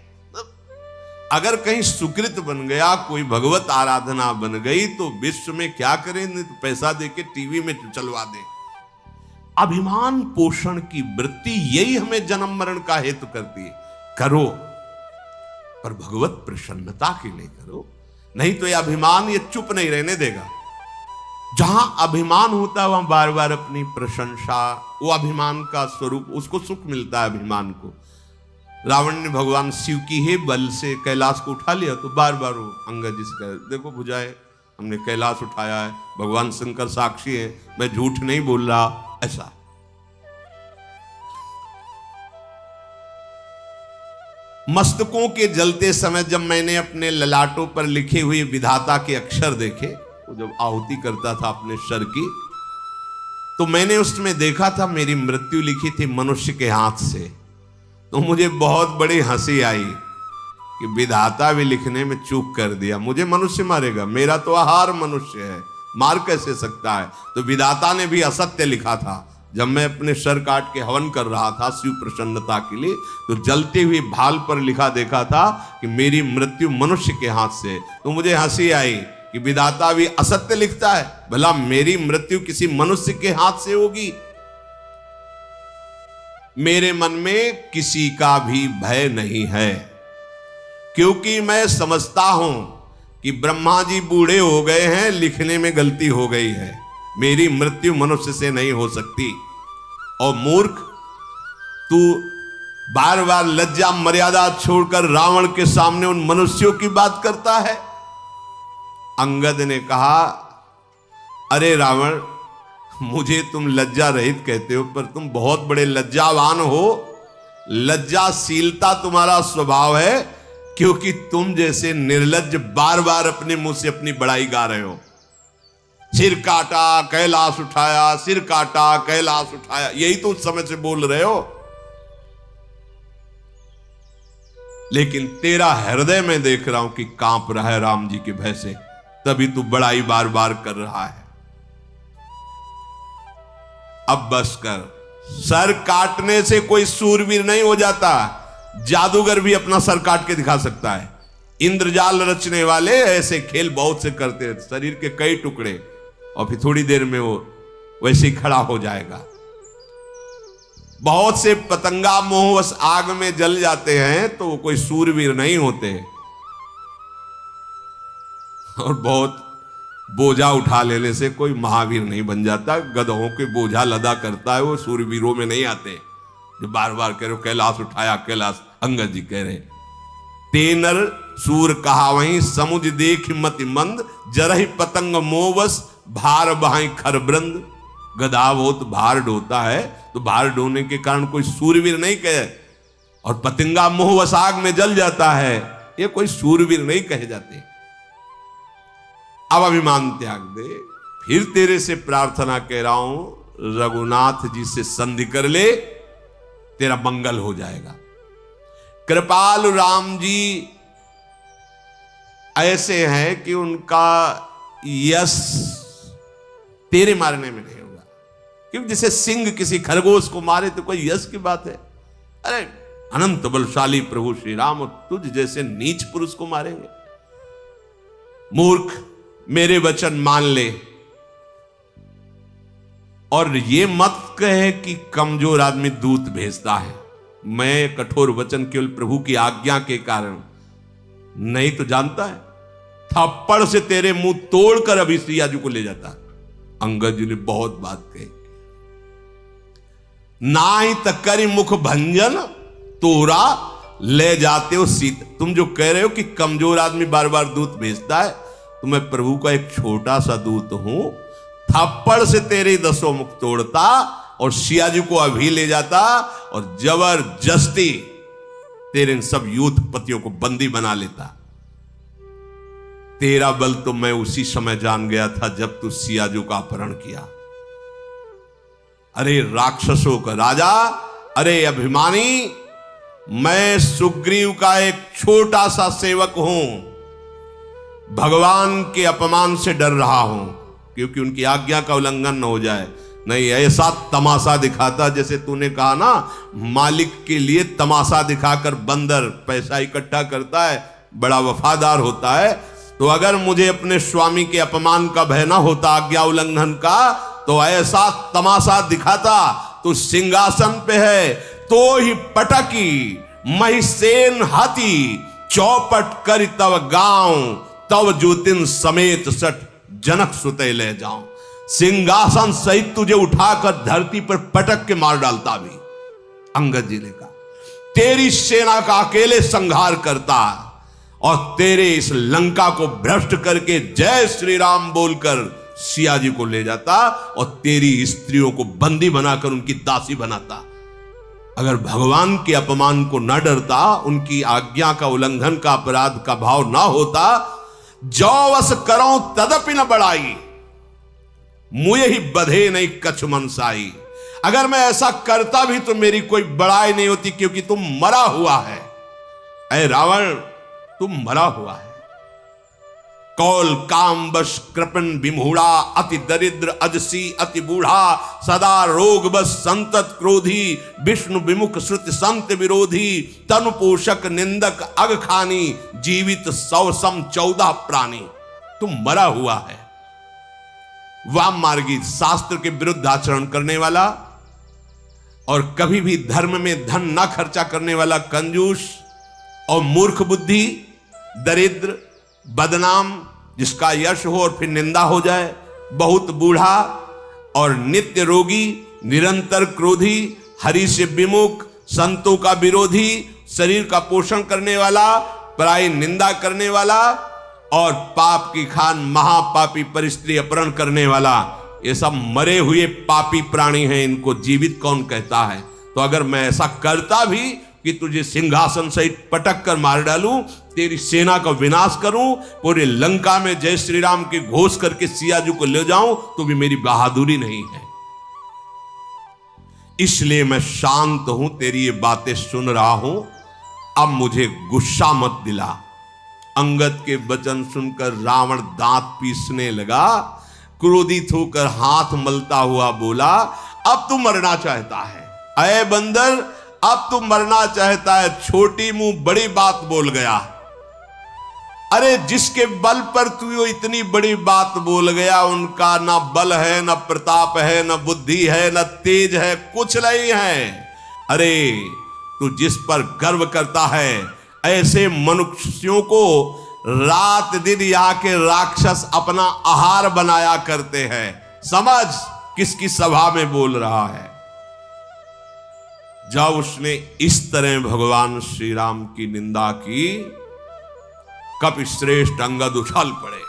अगर कहीं सुकृत बन गया, कोई भगवत आराधना बन गई तो विश्व में क्या करें, नहीं तो पैसा देके टीवी में चलवा दें। अभिमान पोषण की वृत्ति यही हमें जन्म मरण का हेतु करती है। करो पर भगवत प्रसन्नता के लिए करो, नहीं तो यह अभिमान ये चुप नहीं रहने देगा। जहां अभिमान होता है वहां बार बार अपनी प्रशंसा, वो अभिमान का स्वरूप, उसको सुख मिलता है अभिमान को। रावण ने भगवान शिव की ही बल से कैलाश को उठा लिया तो बार बार वो अंगद जी से कह, देखो भुजाएं, हमने कैलाश उठाया है, भगवान शंकर साक्षी है, मैं झूठ नहीं बोल रहा। ऐसा मस्तकों के जलते समय जब मैंने अपने ललाटों पर लिखे हुए विधाता के अक्षर देखे, वो जब आहुति करता था अपने सर की, तो मैंने उसमें देखा था मेरी मृत्यु लिखी थी मनुष्य के हाथ से। तो मुझे बहुत बड़ी हंसी आई कि विधाता भी लिखने में चूक कर दिया, मुझे मनुष्य मारेगा, मेरा तो आहार मनुष्य है, मार कैसे सकता है। तो विधाता ने भी असत्य लिखा था। जब मैं अपने सर काट के हवन कर रहा था शिव प्रसन्नता के लिए, तो जलते हुए भाल पर लिखा देखा था कि मेरी मृत्यु मनुष्य के हाथ से। तो मुझे हंसी आई कि विधाता भी असत्य लिखता है, भला मेरी मृत्यु किसी मनुष्य के हाथ से होगी। मेरे मन में किसी का भी भय नहीं है, क्योंकि मैं समझता हूं कि ब्रह्मा जी बूढ़े हो गए हैं, लिखने में गलती हो गई है, मेरी मृत्यु मनुष्य से नहीं हो सकती। और मूर्ख, तू बार बार लज्जा मर्यादा छोड़कर रावण के सामने उन मनुष्यों की बात करता है। अंगद ने कहा, अरे रावण, मुझे तुम लज्जा रहित कहते हो, पर तुम बहुत बड़े लज्जावान हो। लज्जाशीलता तुम्हारा स्वभाव है, क्योंकि तुम जैसे निर्लज्ज बार बार अपने मुंह से अपनी बड़ाई गा रहे हो। सिर काटा कैलाश उठाया, सिर काटा कैलाश उठाया, यही तो उस समय से बोल रहे हो। लेकिन तेरा हृदय में देख रहा हूं कि कांप रहा है राम जी के भय से, तभी तू बड़ाई बार बार कर रहा है। अब बस कर, सर काटने से कोई सूरवीर नहीं हो जाता, जादूगर भी अपना सर काट के दिखा सकता है। इंद्रजाल रचने वाले ऐसे खेल बहुत से करते हैं, शरीर के कई टुकड़े, और फिर थोड़ी देर में वो वैसे ही खड़ा हो जाएगा। बहुत से पतंगा मोहवश आग में जल जाते हैं तो वो कोई सूरवीर नहीं होते। और बहुत बोझा उठा लेने से कोई महावीर नहीं बन जाता। गधों के बोझा लदा करता है वो सूरवीरों में नहीं आते, जो बार बार कह रहे हो कैलाश उठाया कैलाश। अंगद जी कह रहे, तेनर सूर कहा वहीं समुझ देख मति मंद, जरहि पतंग मोवस भार बहाई खरबृंद। गधा बहुत भार ढोता है, तो भार ढोने के कारण कोई सूरवीर नहीं कहे। और पतंगा मुंह आग में जल जाता है, ये कोई शूरवीर नहीं कहे जाते। अब अभिमान त्याग दे। फिर तेरे से प्रार्थना कह रहा हूं, रघुनाथ जी से संधि कर ले, तेरा मंगल हो जाएगा। कृपालु राम जी ऐसे हैं कि उनका यश तेरे मारने में नहीं होगा, क्योंकि जैसे सिंह किसी खरगोश को मारे तो कोई यश की बात है। अरे अनंत बलशाली प्रभु श्री राम तुझ जैसे नीच पुरुष को मारेंगे? मूर्ख, मेरे वचन मान ले और ये मत कहे कि कमजोर आदमी दूत भेजता है। मैं कठोर वचन केवल प्रभु की आज्ञा के कारण, नहीं तो जानता है थप्पड़ से तेरे मुंह तोड़कर अभी सिया जी को ले जाता। अंगद जी ने बहुत बात कही। ना ही तकरी मुख भंजन तोरा ले जाते हो सीत। तुम जो कह रहे हो कि कमजोर आदमी बार बार दूत भेजता है, तो मैं प्रभु का एक छोटा सा दूत हूं, थप्पड़ से तेरे 10 मुख तोड़ता और सिया जी को अभी ले जाता और जबरदस्ती तेरे इन सब यूथ पतियों को बंदी बना लेता। तेरा बल तो मैं उसी समय जान गया था जब तू सिया जी का अपहरण किया। अरे राक्षसों का राजा, अरे अभिमानी, मैं सुग्रीव का एक छोटा सा सेवक हूं, भगवान के अपमान से डर रहा हूं क्योंकि उनकी आज्ञा का उल्लंघन न हो जाए। नहीं, ऐसा तमाशा दिखाता, जैसे तूने कहा ना, मालिक के लिए तमाशा दिखाकर बंदर पैसा इकट्ठा करता है, बड़ा वफादार होता है। तो अगर मुझे अपने स्वामी के अपमान का भय ना होता, आज्ञा उल्लंघन का, तो ऐसा तमाशा दिखाता। तू सिंहासन पे है तो ही पटकी, महिसेन हाथी चौपट कर तव गांव, तव ज्योतिन समेत सठ जनक सुते ले जाऊं। सिंहासन सहित तुझे उठाकर धरती पर पटक के मार डालता। भी अंगद जी ने कहा, तेरी सेना का अकेले संहार करता और तेरे इस लंका को भ्रष्ट करके जय श्री राम बोलकर सिया जी को ले जाता और तेरी स्त्रियों को बंदी बनाकर उनकी दासी बनाता। अगर भगवान के अपमान को न डरता, उनकी आज्ञा का उल्लंघन का अपराध का भाव ना होता, जो वस करो तदपि न बढ़ाई, मुझे ही बधे नहीं कछु मनसाई। अगर मैं ऐसा करता भी तो मेरी कोई बड़ाई नहीं होती, क्योंकि तुम मरा हुआ है। ऐ रावण, तुम मरा हुआ है। कौल काम बश कृपण विमूढ़ा, अति दरिद्र अजसी अति बूढ़ा, सदा रोग बस संतत क्रोधी, विष्णु विमुख श्रुति संत विरोधी, तनु पोषक निंदक अग खानी, जीवित 100 सम 14 प्राणी। तुम मरा हुआ है। वाम मार्गी, शास्त्र के विरुद्ध आचरण करने वाला और कभी भी धर्म में धन ना खर्चा करने वाला कंजूस और मूर्ख बुद्धि, दरिद्र, बदनाम, जिसका यश हो और फिर निंदा हो जाए, बहुत बूढ़ा और नित्य रोगी, निरंतर क्रोधी, हरि से विमुख, संतों का विरोधी, शरीर का पोषण करने वाला, पराई निंदा करने वाला और पाप की खान महापापी परिस्त्री अपहरण करने वाला, ये सब मरे हुए पापी प्राणी हैं। इनको जीवित कौन कहता है? तो अगर मैं ऐसा करता भी कि तुझे सिंहासन सहित पटक कर मार डालूं, तेरी सेना का विनाश करूं, पूरे लंका में जय श्री राम के घोष करके सिया जी को ले जाऊं, तो भी मेरी बहादुरी नहीं है। इसलिए मैं शांत हूं, तेरी ये बातें सुन रहा हूं। अब मुझे गुस्सा मत दिला। अंगद के वचन सुनकर रावण दांत पीसने लगा, क्रोधित होकर हाथ मलता हुआ बोला, अब तू मरना चाहता है? अय बंदर, अब तू मरना चाहता है? छोटी मुंह बड़ी बात बोल गया। अरे जिसके बल पर तू इतनी बड़ी बात बोल गया, उनका ना बल है, ना प्रताप है, ना बुद्धि है, ना तेज है, कुछ नहीं है। अरे तू जिस पर गर्व करता है, ऐसे मनुष्यों को रात दिन यहाँ के राक्षस अपना आहार बनाया करते हैं। समझ किसकी सभा में बोल रहा है। जब उसने इस तरह भगवान श्री राम की निंदा की, कपिश्रेष्ठ अंगद उछल पड़े,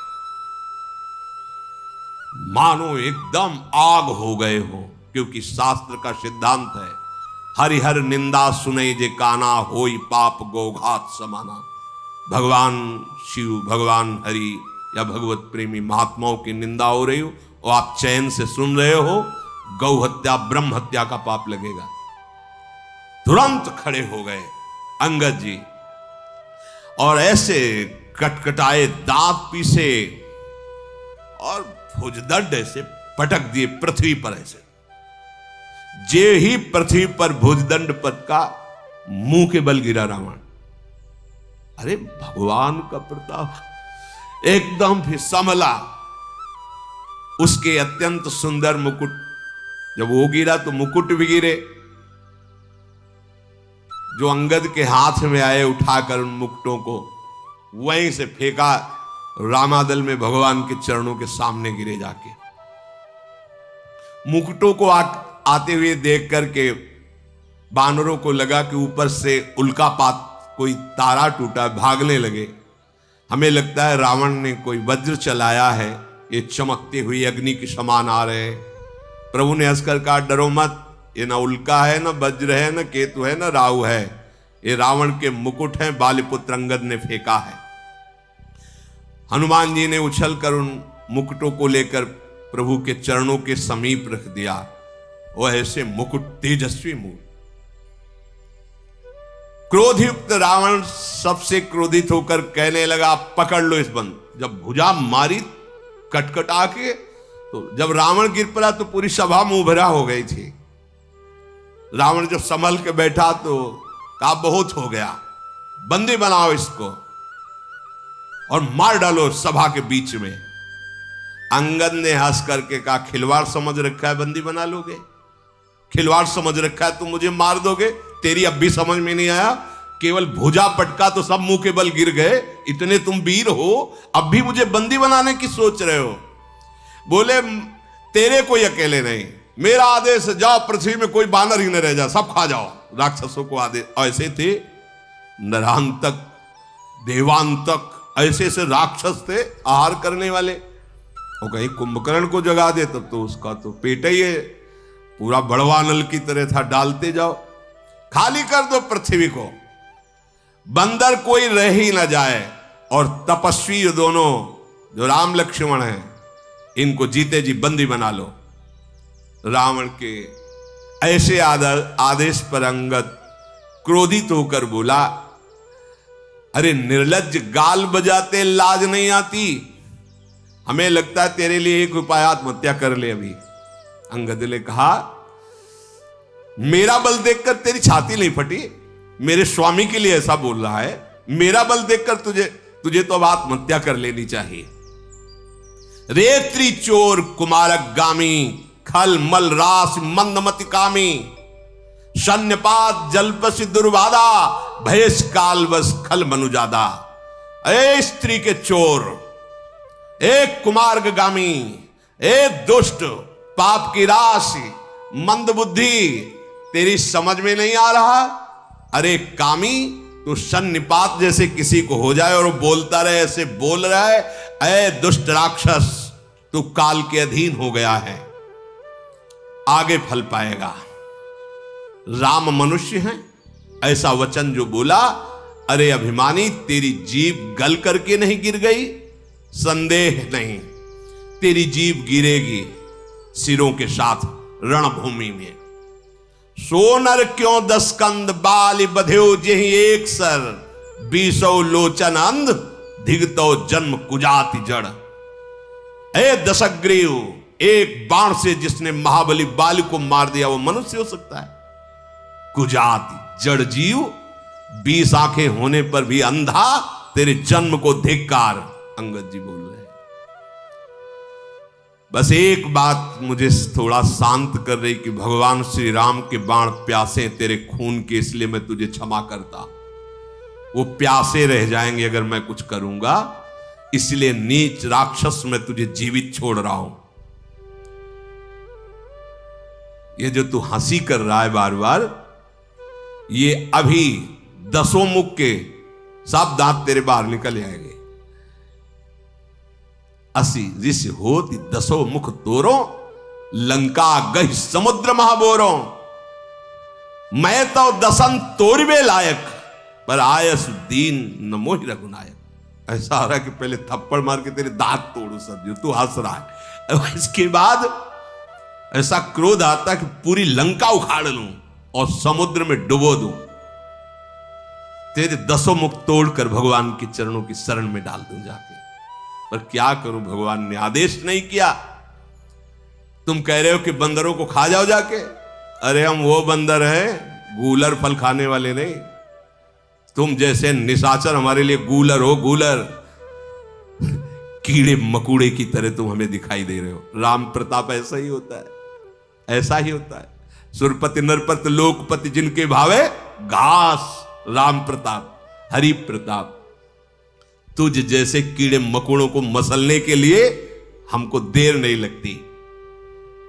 मानो एकदम आग हो गए हो। क्योंकि शास्त्र का सिद्धांत है, हरिहर निंदा सुने जे काना, होई पाप गोघात समाना। भगवान शिव, भगवान हरि या भगवत प्रेमी महात्माओं की निंदा हो रही हो और आप चैन से सुन रहे हो, गौ हत्या ब्रह्म हत्या का पाप लगेगा। तुरंत खड़े हो गए अंगद जी और ऐसे कटकटाए, दांत पीसे और भुजदंड ऐसे पटक दिए पृथ्वी पर। ऐसे जे ही पृथ्वी पर भुजदंड पटका, मुंह के बल गिरा रावण। अरे भगवान का प्रताप एकदम फिर संभला। उसके अत्यंत सुंदर मुकुट, जब वो गिरा तो मुकुट भी गिरे, जो अंगद के हाथ में आए उठाकर उन मुकुटों को वहीं से फेंका, रामादल में भगवान के चरणों के सामने गिरे जाके। मुकुटों को आते हुए देख करके बानरों को लगा कि ऊपर से उल्कापात, कोई तारा टूटा, भागने लगे। हमें लगता है रावण ने कोई वज्र चलाया है, ये चमकती हुई अग्नि के समान आ रहे हैं। प्रभु ने हंसकर कहा, डरो मत, ये ना उल्का है, ना वज्र है, ना केतु है, ना राहु है, ये रावण के मुकुट हैं, बालीपुत्र अंगद ने फेंका है। हनुमान जी ने उछलकर उन मुकुटों को लेकर प्रभु के चरणों के समीप रख दिया। वो ऐसे मुकुट तेजस्वी मुकुट। क्रोधयुक्त रावण सबसे क्रोधित होकर कहने लगा, पकड़ लो इस बंद। जब भुजा मारी कटकटा के, तो जब रावण गिर पड़ा तो पूरी सभा मुंहभरा हो गई थी। रावण जब संभल के बैठा तो कहा, बहुत हो गया, बंदी बनाओ इसको और मार डालो सभा के बीच में। अंगद ने हंस करके कहा, खिलवाड़ समझ रखा है, बंदी बना लोगे? खिलवाड़ समझ रखा है, तुम मुझे मार दोगे? तेरी अब भी समझ में नहीं आया? केवल भुजा पटका तो सब मुंह के बल गिर गए, इतने तुम वीर हो, अब भी मुझे बंदी बनाने की सोच रहे हो? बोले, तेरे कोई अकेले नहीं, मेरा आदेश, जाओ पृथ्वी में कोई बानर ही न रह जा, सब खा जाओ। राक्षसों को आदेश। ऐसे थे नरांतक, देवांतक, ऐसे से राक्षस थे आहार करने वाले। और कहीं कुंभकर्ण को जगा दे तब तो उसका तो पेट ही है, पूरा बड़वा नल की तरह था, डालते जाओ, खाली कर दो पृथ्वी को, बंदर कोई रह ही ना जाए। और तपस्वी दोनों जो राम लक्ष्मण हैं, इनको जीते जी बंदी बना लो। रावण के ऐसे आदेश पर अंगद क्रोधित होकर बोला, अरे निर्लज्ज, गाल बजाते लाज नहीं आती? हमें लगता है तेरे लिए एक उपाय, आत्महत्या कर ले अभी। अंगद ने कहा, मेरा बल देखकर तेरी छाती नहीं फटी? मेरे स्वामी के लिए ऐसा बोल रहा है? मेरा बल देखकर तुझे तो अब आत्महत्या कर लेनी चाहिए। रेत्री चोर कुमारक गामी, खल मल रास मंदमति कामी, शन्यपात जलपसि दुर्बाधा, भयस कालवश खल मनुजादा। ए स्त्री के चोर, एक कुमार्गामी, एक दुष्ट, पाप की राशि, मंद बुद्धि, तेरी समझ में नहीं आ रहा? अरे कामी, तू सन्निपात जैसे किसी को हो जाए और वो बोलता रहे, ऐसे बोल रहा है, ऐ दुष्ट राक्षस, तू काल के अधीन हो गया है, आगे फल पाएगा। राम मनुष्य हैं, ऐसा वचन जो बोला, अरे अभिमानी, तेरी जीभ गल करके नहीं गिर गई? संदेह नहीं, तेरी जीभ गिरेगी सिरों के साथ रणभूमि में। सोनर क्यों 10 कंद, बाल बध्यो जेहि एक सर, 20 लोचन अंध, धिगतो जन्म कुजाति जड़। ए दशग्रीव, एक बाण से जिसने महाबली बाली को मार दिया वो मनुष्य हो सकता है? कुजाति जड़ जीव, 20 आंखें होने पर भी अंधा, तेरे जन्म को धिक्कार। अंगद जी बोल रहे हैं। बस एक बात मुझे थोड़ा शांत कर रही कि भगवान श्री राम के बाण प्यासे तेरे खून के, इसलिए मैं तुझे क्षमा करता। वो प्यासे रह जाएंगे अगर मैं कुछ करूंगा, इसलिए नीच राक्षस मैं तुझे जीवित छोड़ रहा हूं। ये जो तू हंसी कर रहा है बार बार, ये अभी 10 मुख के सब दांत तेरे बाहर निकल आएंगे। 80 ऋषि होती 10 मुख तोरो, लंका गही समुद्र महाबोरो। मैं तो दसन तोरबे लायक, पर आयस दीन न मोहि रघुनायक। ऐसा आ रहा है कि पहले थप्पड़ मार के तेरे दांत तोड़ू सदियो, तू हंस रहा है। इसके बाद ऐसा क्रोध आता है कि पूरी लंका उखाड़ लूं और समुद्र में डुबो दूं, तेरे 10 मुख तोड़कर भगवान के चरणों की शरण में डाल दूं जाके। पर क्या करूं, भगवान ने आदेश नहीं किया। तुम कह रहे हो कि बंदरों को खा जाओ जाके। अरे हम वो बंदर हैं, गूलर फल खाने वाले नहीं। तुम जैसे निशाचर हमारे लिए गूलर हो, गूलर। कीड़े मकुड़े की तरह तुम हमें दिखाई दे रहे हो। राम प्रताप ऐसा ही होता है, ऐसा ही होता है। सुरपति नरपति लोकपति जिनके भावे घास, राम प्रताप, हरि प्रताप। तुझ जैसे कीड़े मकोड़ों को मसलने के लिए हमको देर नहीं लगती,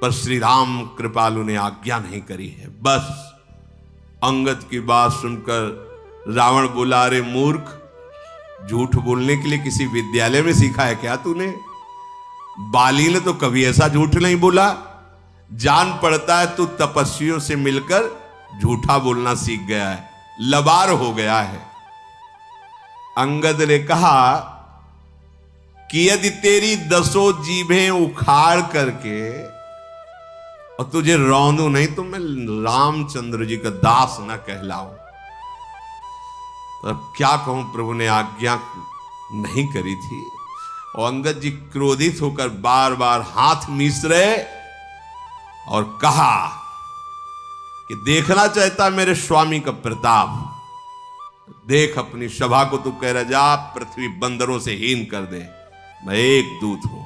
पर श्री राम कृपालु ने आज्ञा नहीं करी है। बस अंगद की बात सुनकर रावण बोला, अरे मूर्ख, झूठ बोलने के लिए किसी विद्यालय में सीखा है क्या तूने? बाली ने तो कभी ऐसा झूठ नहीं बोला। जान पड़ता है तू तपस्वियों से मिलकर झूठा बोलना सीख गया है, लबार हो गया है। अंगद ने कहा कि यदि तेरी 10 जीभें उखाड़ करके और तुझे रौंदू नहीं तो मैं रामचंद्र जी का दास न कहलाऊं। तो अब क्या कहूं, प्रभु ने आज्ञा नहीं करी थी। और अंगद जी क्रोधित होकर बार बार हाथ मीस रहे और कहा कि देखना चाहता मेरे स्वामी का प्रताप, देख अपनी सभा को तू कह रहा, जा पृथ्वी बंदरों से हीन कर दे। मैं एक दूत हूं,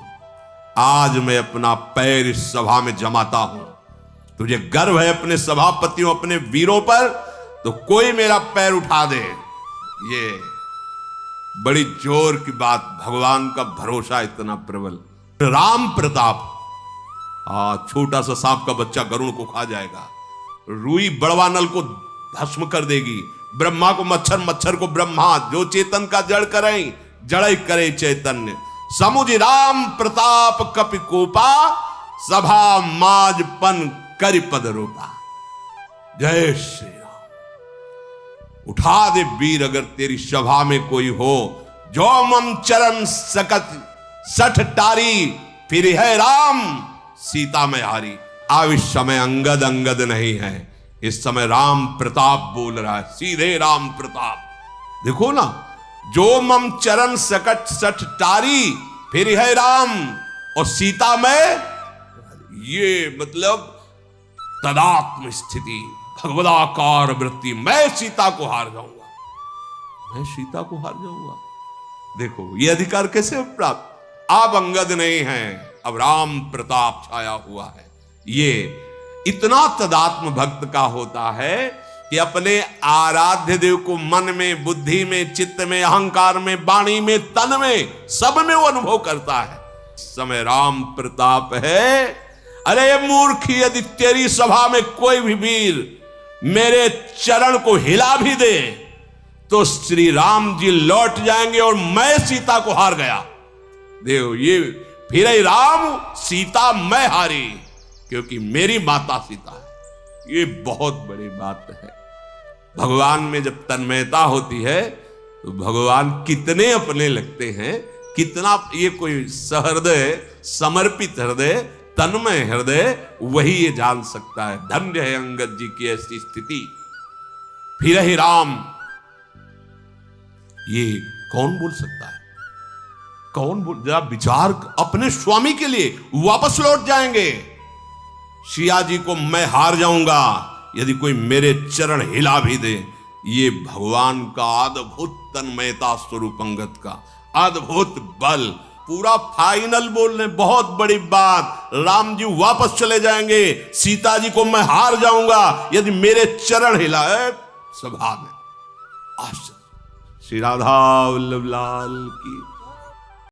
आज मैं अपना पैर इस सभा में जमाता हूं। तुझे गर्व है अपने सभापतियों, अपने वीरों पर, तो कोई मेरा पैर उठा दे। ये बड़ी जोर की बात, भगवान का भरोसा इतना प्रबल। राम प्रताप, छोटा सा सांप का बच्चा गरुड़ को खा जाएगा, रुई बड़वानल को भस्म कर देगी, ब्रह्मा को मच्छर, मच्छर को ब्रह्मा, जो चेतन का जड़ करें जड़ करे चैतन्य। समुझ राम प्रताप कपि कोपा, सभा माजपन करि पद रूपा। जय श्री राम। उठा दे वीर अगर तेरी सभा में कोई हो, जो मम चरण सकत सठ टारी, फिर है राम सीता में हारी। अब इस समय अंगद अंगद नहीं है, इस समय राम प्रताप बोल रहा है, सीधे राम प्रताप। देखो ना, जो मम चरण सकट सठ टारी, फिर है राम और सीता में, ये मतलब तदात्म स्थिति, भगवदाकार वृत्ति। मैं सीता को हार जाऊंगा, मैं सीता को हार जाऊंगा। देखो ये अधिकार कैसे प्राप्त। अब अंगद नहीं है, अब राम प्रताप छाया हुआ है। ये इतना तदात्म भक्त का होता है कि अपने आराध्य देव को मन में, बुद्धि में, चित्त में, अहंकार में, वाणी में, तन में, सब में वो अनुभव करता है। इस समय राम प्रताप है। अरे मूर्ख, यदि तेरी सभा में कोई भी वीर मेरे चरण को हिला भी दे तो श्री राम जी लौट जाएंगे और मैं सीता को हार गया। देखो ये फिर राम सीता मैं हारी, क्योंकि मेरी माता सीता है। ये बहुत बड़ी बात है। भगवान में जब तन्मयता होती है तो भगवान कितने अपने लगते हैं, कितना ये कोई सहृदय, समर्पित हृदय, तन्मय हृदय, वही ये जान सकता है। धन्य है अंगद जी की ऐसी स्थिति। फिर ही राम, ये कौन बोल सकता है? कौन बोल, जरा विचार। अपने स्वामी के लिए वापस लौट जाएंगे। सिया जी को मैं हार जाऊंगा यदि कोई मेरे चरण हिला भी दे। ये भगवान का अद्भुत तन्मयता स्वरूप अंगद का अद्भुत बल, पूरा फाइनल बोल रहे, बहुत बड़ी बात। राम जी वापस चले जाएंगे, सीता जी को मैं हार जाऊंगा यदि मेरे चरण हिलाए। सभा में आश्चर्य। श्री राधा वल्लभ लाल की